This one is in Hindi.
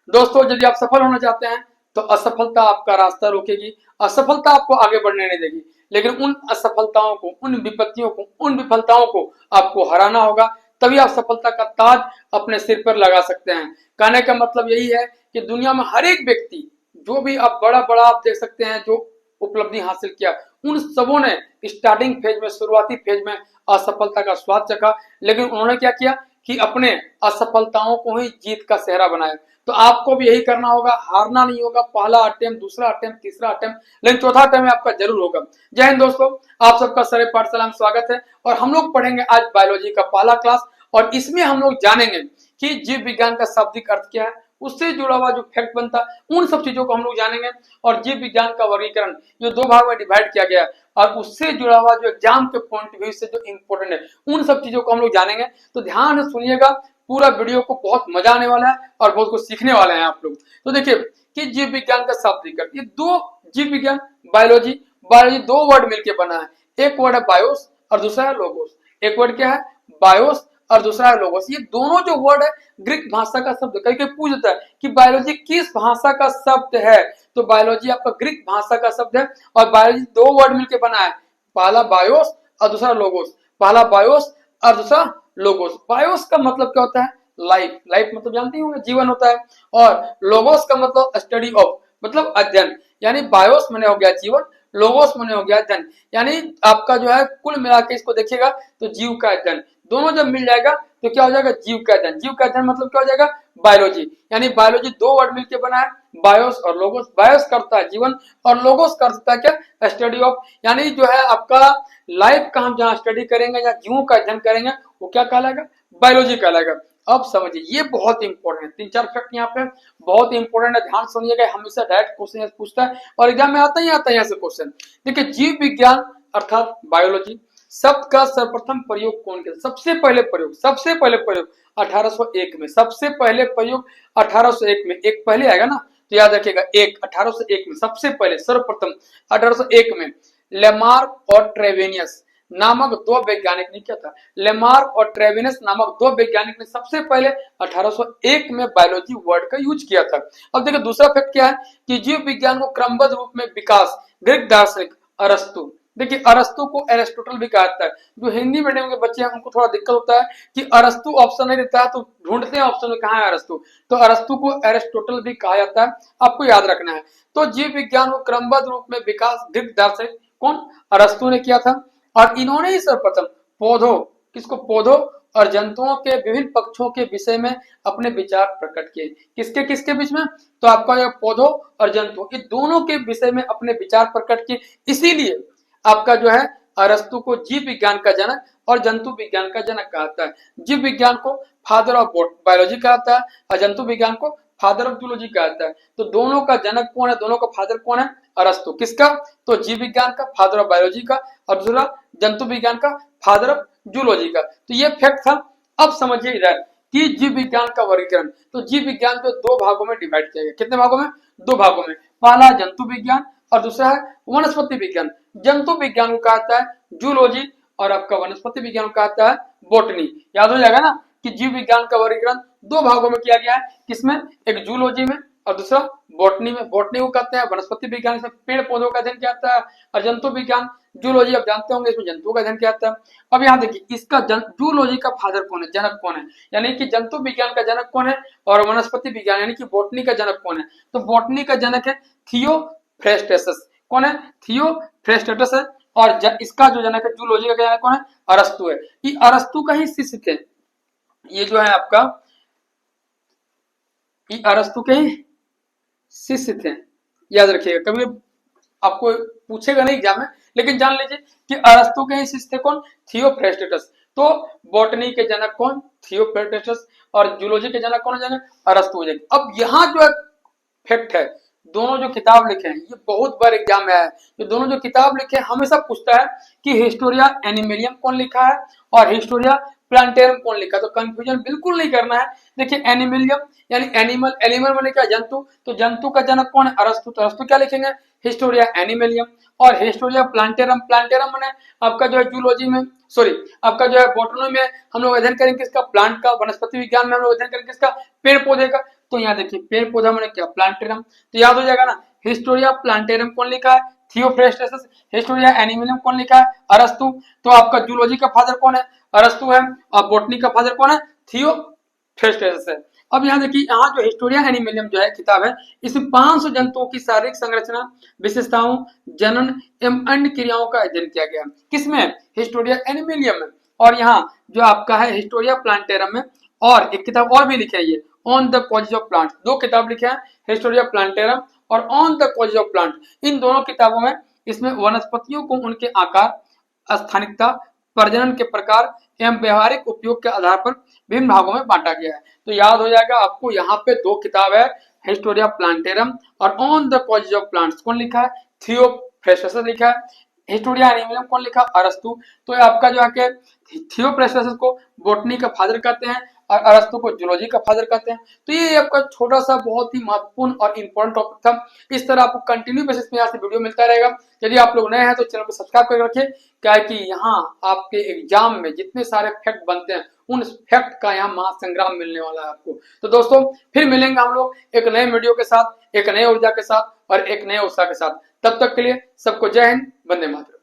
दोस्तों, यदि आप सफल होना चाहते हैं तो असफलता आपका रास्ता रोकेगी, असफलता आपको आगे बढ़ने नहीं देगी, लेकिन उन असफलताओं को, उन विपत्तियों को, उन विफलताओं को आपको हराना होगा, तभी आप सफलता का ताज अपने सिर पर लगा सकते हैं। कहने का मतलब यही है कि दुनिया में हर एक व्यक्ति, जो भी आप बड़ा बड़ा आप देख सकते हैं जो उपलब्धि हासिल किया, उन सबों ने स्टार्टिंग फेज में, शुरुआती फेज में असफलता का स्वाद चखा, लेकिन उन्होंने क्या किया कि अपने असफलताओं को ही जीत का सेहरा बनाया। तो आपको भी यही करना होगा, हारना नहीं होगा। पहला अटेम्प्ट, दूसरा अटेम्प्ट, तीसरा अटेम्प्ट, लेकिन चौथा अटेम्प्ट आपका जरूर होगा। जय हिंद दोस्तों, आप सबका सरय पाठशाला में स्वागत है। और हम लोग पढ़ेंगे आज बायोलॉजी का पहला क्लास, और इसमें हम लोग जानेंगे कि जीव विज्ञान का शाब्दिक अर्थ क्या है, उससे जुड़ा हुआ जो फैक्ट बनता है, उन सब चीजों को हम लोग जानेंगे। और जीव विज्ञान का वर्गीकरण जो दो भाग में डिवाइड किया गया है, और उससे जुड़ा हुआ जो एग्जाम के पॉइंट ऑफ व्यू से जो इंपॉर्टेंट है, उन सब चीजों को हम लोग जानेंगे। तो ध्यान से सुनिएगा, पूरा वीडियो को, बहुत मजा आने वाला है और बहुत कुछ सीखने वाले हैं आप लोग। तो देखिए कि जीव विज्ञान का शाब्दिक अर्थ, ये दो, जीव विज्ञान, बायोलॉजी, बायोलॉजी दो वर्ड मिलकर बना है। एक वर्ड है बायोस और दूसरा है लोगोस। एक वर्ड क्या है? बायोस और दूसरा है लोगोस। ये दोनों जो वर्ड है ग्रीक भाषा का शब्द। कई पूछता है कि बायोलॉजी किस भाषा का शब्द है, तो बायोलॉजी आपका ग्रीक भाषा का शब्द है। और बायोलॉजी दो वर्ड मिलकर बना है, पहला बायोस और दूसरा लोगोस। पहला बायोस और दूसरा लोगोस। बायोस का मतलब क्या होता है? लाइफ। लाइफ मतलब जानते होंगे, जीवन होता है। और लोगोस का मतलब स्टडी ऑफ, मतलब अध्ययन। यानी बायोस माने हो गया जीवन, लोगोस माने हो गया अध्ययन। यानी आपका जो है कुल मिला के इसको देखिएगा तो जीव का अध्ययन, दोनों जब मिल जाएगा तो क्या हो जाएगा? जीव का अध्ययन। जीव का अध्ययन मतलब क्या हो जाएगा? बायोलॉजी। यानी बायोलॉजी दो वर्ड मिलकर बना है, बायोस और लोगोस। बायोस करता है जीवन और लोगोस करता है क्या? Study of. यानी जो है आपका लाइफ का हम जहाँ स्टडी करेंगे या जीवों का अध्ययन करेंगे, वो क्या कहलाएगा? बायोलॉजी कहलाएगा। अब समझिए, ये बहुत इंपॉर्टेंट है। तीन चार फैक्ट यहाँ पे बहुत इंपॉर्टेंट है, ध्यान सुनिएगा। हमेशा डायरेक्ट क्वेश्चन पूछता है और एग्जाम में आता ही यहाँ से क्वेश्चन। देखिए, जीव विज्ञान अर्थात बायोलॉजी शब्द का सर्वप्रथम प्रयोग कौन किया? सबसे पहले प्रयोग 1801 में। सबसे पहले प्रयोग 1801 में। एक पहले आएगा ना, तो याद रखिएगा, एक 1801 में सबसे पहले, सर्वप्रथम 1801 में लेमार्क और ट्रेवेनियस नामक दो वैज्ञानिक ने किया था। लेमार्क और ट्रेवेनियस नामक दो वैज्ञानिक ने सबसे पहले 1801 में बायोलॉजी वर्ड का यूज किया था। अब देखिए दूसरा फैक्ट क्या है कि जीव विज्ञान को क्रमबद्ध रूप में विकास ग्रीक दार्शनिक अरस्तु, देखिए अरस्तु को एरिस्टोटल भी कहा जाता है। जो हिंदी मीडियम के बच्चे हैं उनको थोड़ा दिक्कत होता है कि अरस्तु ऑप्शन नहीं देता है, तो ढूंढते हैं ऑप्शन में कहाँ है अरस्तु, तो अरस्तु को एरिस्टोटल भी कहा जाता है, आपको याद रखना है। तो जीव विज्ञान को क्रमबद्ध रूप में विकास ग्रीक दार्शनिक कौन? अरस्तु ने किया था। और इन्होंने ही सर्वप्रथम पौधों, किसको? पौधों और जंतुओं के विभिन्न पक्षों के विषय में अपने विचार प्रकट किए। किसके किसके बीच में? तो आपका पौधों और जंतु, ये दोनों के विषय में अपने विचार प्रकट किए। इसीलिए आपका जो है अरस्तु को जीव विज्ञान का जनक और जंतु विज्ञान का जनक कहता है। जीव विज्ञान को फादर ऑफ बायोलॉजी कहता है और जंतु विज्ञान को फादर ऑफ जूलॉजी कहता है। तो दोनों का जनक कौन है, दोनों का फादर कौन है? अरस्तु। किसका? तो जीव विज्ञान का फादर ऑफ बायोलॉजी का, और दूसरा जंतु विज्ञान का फादर ऑफ जूलॉजी का। तो ये फैक्ट था। अब समझिए इधर कि जीव विज्ञान का वर्गीकरण। तो जीव विज्ञान को दो भागों में डिवाइड किया गया। कितने भागों में? दो भागों में। पहला जंतु विज्ञान और दूसरा है वनस्पति विज्ञान। जंतु विज्ञान को कहता है जूलॉजी और आपका वनस्पति विज्ञान को कहता है बॉटनी। याद हो जाएगा ना कि जीव विज्ञान का वर्गीकरण दो भागों में किया गया है। किसमें? एक जूलॉजी में और दूसरा बॉटनी में। बॉटनी को कहते हैं वनस्पति विज्ञान, इसमें पेड़ पौधों का अध्ययन किया जाता है। और जंतु विज्ञान, जूलॉजी आप जानते होंगे, इसमें जंतुओं का अध्ययन किया जाता है। अब यहाँ देखिए, इसका जूलॉजी का फादर कौन है, जनक कौन है, यानी कि जंतु विज्ञान का जनक कौन है, और वनस्पति विज्ञान यानी कि बॉटनी का जनक कौन है? तो बॉटनी का जनक है थियोफ्रेस्टेस। कौन है? थियोफ्रेस्टेस है। और इसका जो जनक है जूलॉजी का जनक कौन है? अरस्तु है। ये अरस्तु का ही शिष्य थे। ये जो है आपका, ये अरस्तु के ही शिष्य थे। याद रखिएगा, कभी आपको पूछेगा नहीं एग्जाम में, लेकिन जान लीजिए कि अरस्तु के ही शिष्य थे कौन? थियोफ्रेस्टेस। तो बॉटनी के जनक कौन? थियोफ्रेस्टेस। और जूलॉजी के जनक कौन हो जाएंगे? अरस्तु हो जाएंगे। अब यहाँ जो फैक्ट है, दोनों जो किताब लिखे हैं, ये बहुत बार एग्जाम में आया है। ये दोनों जो किताब लिखे हैं, हमेशा पूछता है कि हिस्टोरिया एनिमेलियम कौन लिखा है और हिस्टोरिया प्लांटेरम कौन लिखा है। तो कंफ्यूजन बिल्कुल नहीं करना है। देखिए एनिमेलियम यानी एनिमल, एनिमल माने क्या? जंतु। तो जंतु का जनक कौन है? अरस्तु। तो अरस्तु क्या लिखेंगे? हिस्टोरिया एनिमेलियम। और हिस्टोरिया प्लांटेरम, प्लांटेरम माने आपका जो है जूलॉजी में, सॉरी आपका जो है बॉटनी में हम लोग अध्ययन करेंगे किसका? प्लांट का। वनस्पति विज्ञान में हम लोग अध्ययन करेंगे किसका? पेड़ पौधे का। तो यहाँ देखिए पेड़ पौधा मैंने क्या प्लांटेरम, तो याद हो जाएगा ना। हिस्टोरिया प्लांटेरम कौन लिखा है? थियोफ्रेस्टस। हिस्टोरिया एनिमिलियम कौन लिखा है? अरस्तु। तो आपका जूलॉजी का फादर कौन है? अरस्तु है। और बोटनी का फादर कौन है? थियोफ्रेस्टस है। अब यहाँ देखिए, यहाँ जो हिस्टोरिया एनिमिलियम जो है किताब है, इसमें 500 जंतुओं की शारीरिक संरचना, विशेषताओं, जनन एवं अन्य क्रियाओं का अध्ययन किया गया। किसमें? हिस्टोरिया एनिमिलियम में। और यहाँ जो आपका है हिस्टोरिया प्लांटेरम में, और एक किताब और भी लिखी है ये, on the causes of plant. दो किताब लिखे हैं, हिस्टोरिया प्लांटेरम और on the causes of plant. इन दोनों किताबों में इसमें वनस्पतियों को उनके आकार, स्थानिकता, प्रजनन के प्रकार एवं व्यवहारिक उपयोग के आधार पर विभिन्न भागों में बांटा गया है। तो याद हो जाएगा आपको, यहाँ पे दो किताब है, हिस्टोरिया प्लांटेरम और on the causes of plants कौन लिखा है? थियोफ्रेस्टस लिखा है। हिस्टोरिया एनिमिलियम कौन लिखा? अरस्तु। तो आपका जो है थियोफ्रेस्टस को बोटनी का फादर कहते हैं और अरस्तु को जूलॉजी का फादर कहते हैं। तो ये आपका छोटा सा बहुत ही महत्वपूर्ण और इंपॉर्टेंट टॉपिक था। इस तरह आपको कंटिन्यू बेसिस पे यहाँ से वीडियो मिलता रहेगा। यदि आप लोग नए हैं तो चैनल को सब्सक्राइब करके रखिए, क्या है कि यहाँ आपके एग्जाम में जितने सारे फैक्ट बनते हैं उन फैक्ट का यहाँ महासंग्राम मिलने वाला है आपको। तो दोस्तों फिर मिलेंगे हम लोग एक नए वीडियो के साथ, एक नए ऊर्जा के साथ और एक नए उत्साह के साथ। तब तक के लिए सबको जय हिंद, वंदे मातरम।